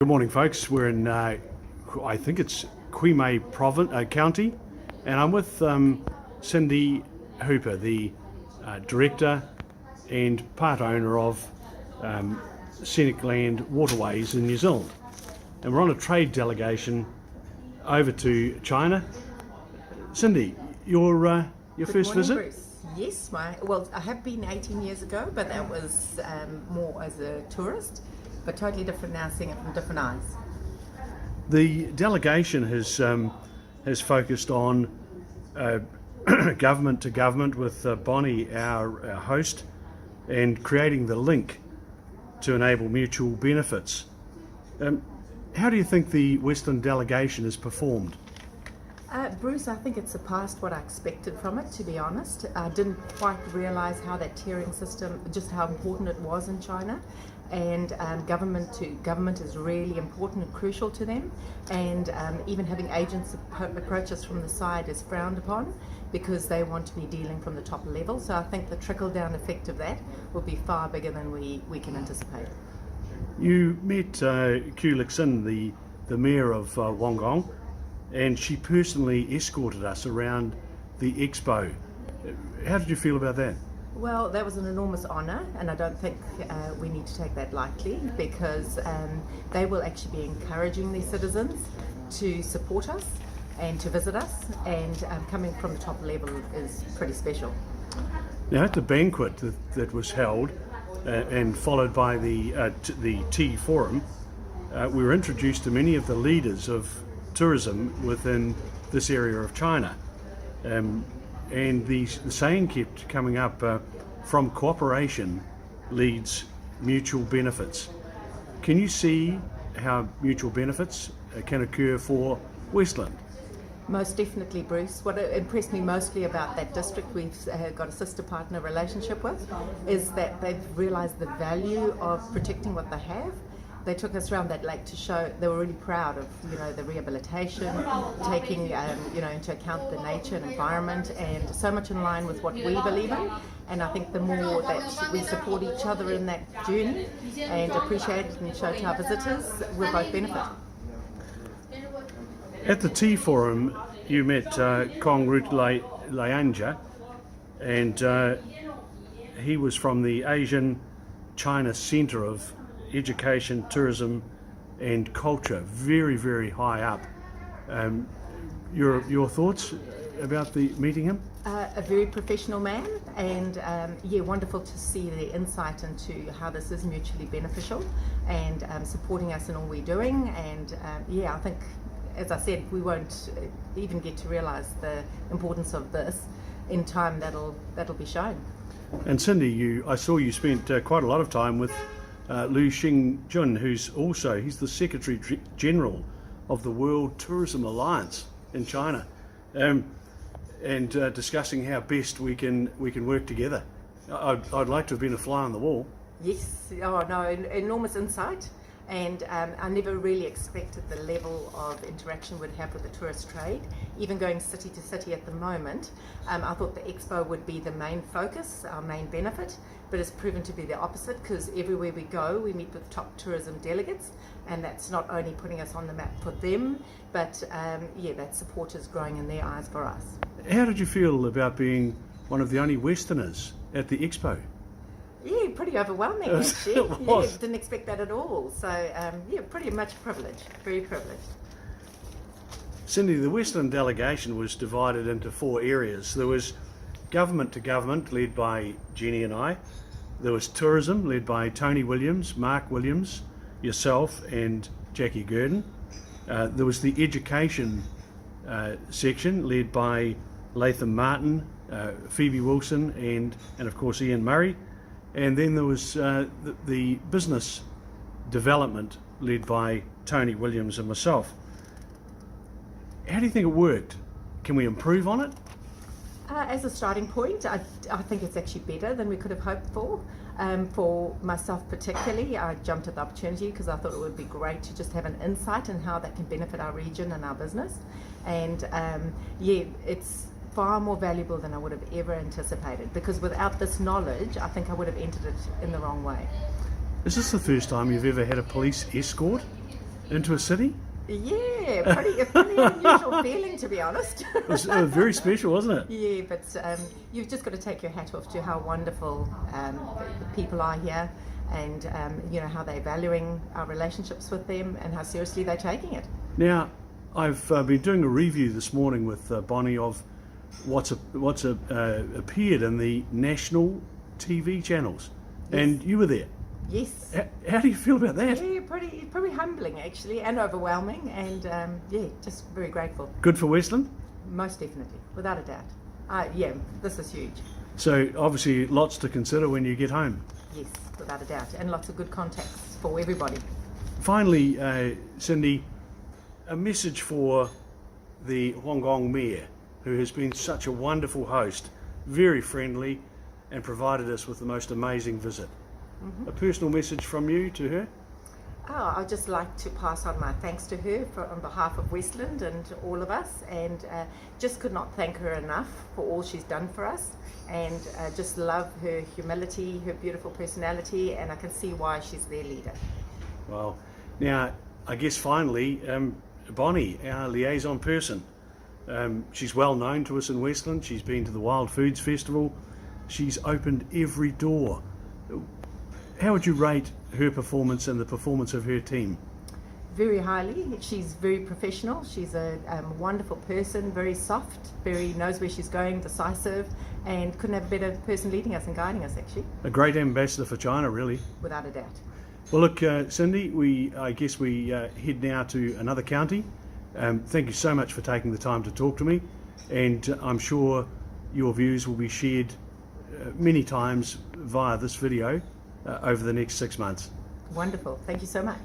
Good morning, folks. We're in, I think it's County, and I'm with Cindy Hooper, the director and part owner of Scenic Waterways in New Zealand. And we're on a trade delegation over to China. Cindy, your first visit? Bruce. Yes, I have been 18 years ago, but that was more as a tourist, but totally different now, seeing it from different eyes. The delegation has focused on government to government with Bonnie, our host, and creating the link to enable mutual benefits. How do you think the Westland delegation has performed? Bruce, I think it's surpassed what I expected from it, to be honest. I didn't quite realise how that tiering system, just how important it was in China. And government to government is really important and crucial to them. And even having agents approach us from the side is frowned upon because they want to be dealing from the top level. So I think the trickle-down effect of that will be far bigger than we can anticipate. You met Q Lixin, the mayor of Huanggang, and she personally escorted us around the expo. How did you feel about that? Well, that was an enormous honour, and I don't think we need to take that lightly, because they will actually be encouraging their citizens to support us and to visit us, and coming from the top level is pretty special. Now, at the banquet that was held and followed by the tea forum, we were introduced to many of the leaders of tourism within this area of China. And the saying kept coming up, from cooperation leads mutual benefits. Can you see how mutual benefits can occur for Westland? Most definitely, Bruce. What impressed me mostly about that district we've got a sister partner relationship with is that they've realised the value of protecting what they have. They took us around that lake to show they were really proud of, the rehabilitation, taking, into account the nature and environment, and so much in line with what we believe in. And I think the more that we support each other in that journey and appreciate it and show to our visitors, we'll both benefit. At the tea forum, you met Kong Rut Leanja, and he was from the Asian China Centre of Education, Tourism and Culture, very, very high up. Your thoughts about meeting him? A very professional man, and wonderful to see the insight into how this is mutually beneficial and supporting us in all we're doing. And I think, as I said, we won't even get to realise the importance of this in time. That'll be shown. And Cindy, I saw you spent quite a lot of time with Liu Xingjun, he's the Secretary General of the World Tourism Alliance in China, and discussing how best we can work together. I'd like to have been a fly on the wall. Yes, enormous insight, and I never really expected the level of interaction we'd have with the tourist trade. Even going city to city at the moment, I thought the expo would be the main focus, our main benefit, but it's proven to be the opposite, because everywhere we go we meet with top tourism delegates, and that's not only putting us on the map for them, but that support is growing in their eyes for us. How did you feel about being one of the only Westerners at the expo? Yeah, pretty overwhelming actually. Didn't expect that at all. So pretty much privileged, very privileged. Cindy, the Westland delegation was divided into 4 areas. There was government to government, led by Jenny and I. There was tourism, led by Tony Williams, Mark Williams, yourself and Jackie Gurdon. There was the education section, led by Latham Martin, Phoebe Wilson and of course Ian Murray. And then there was the business development, led by Tony Williams and myself. How do you think it worked? Can we improve on it? As a starting point, I think it's actually better than we could have hoped for. For myself particularly, I jumped at the opportunity because I thought it would be great to just have an insight in how that can benefit our region and our business. And it's far more valuable than I would have ever anticipated, because without this knowledge, I think I would have entered it in the wrong way. Is this the first time you've ever had a police escort? into a city? Yeah, pretty unusual feeling, to be honest. It was very special, wasn't it? Yeah, but you've just got to take your hat off to how wonderful the people are here, and how they're valuing our relationships with them and how seriously they're taking it. Now, I've been doing a review this morning with Bonnie of what's appeared in the national TV channels, and you were there. Yes. How do you feel about that? Yeah, pretty humbling actually, and overwhelming, and just very grateful. Good for Westland? Most definitely, without a doubt. This is huge. So obviously lots to consider when you get home. Yes, without a doubt, and lots of good contacts for everybody. Finally, Cindy, a message for the Huanggang Mayor, who has been such a wonderful host, very friendly, and provided us with the most amazing visit. A personal message from you to her? I'd just like to pass on my thanks to her on behalf of Westland and all of us, and just could not thank her enough for all she's done for us, and just love her humility, her beautiful personality, and I can see why she's their leader. Well, now, I guess finally, Bonnie, our liaison person, she's well known to us in Westland. She's been to the Wild Foods Festival. She's opened every door. How would you rate her performance and the performance of her team? Very highly. She's very professional. She's a wonderful person, very soft, very knows where she's going, decisive, and couldn't have a better person leading us and guiding us, actually. A great ambassador for China, really. Without a doubt. Well, look, Cindy, I guess we head now to another county. Thank you so much for taking the time to talk to me, and I'm sure your views will be shared many times via this video over the next 6 months. Wonderful. Thank you so much.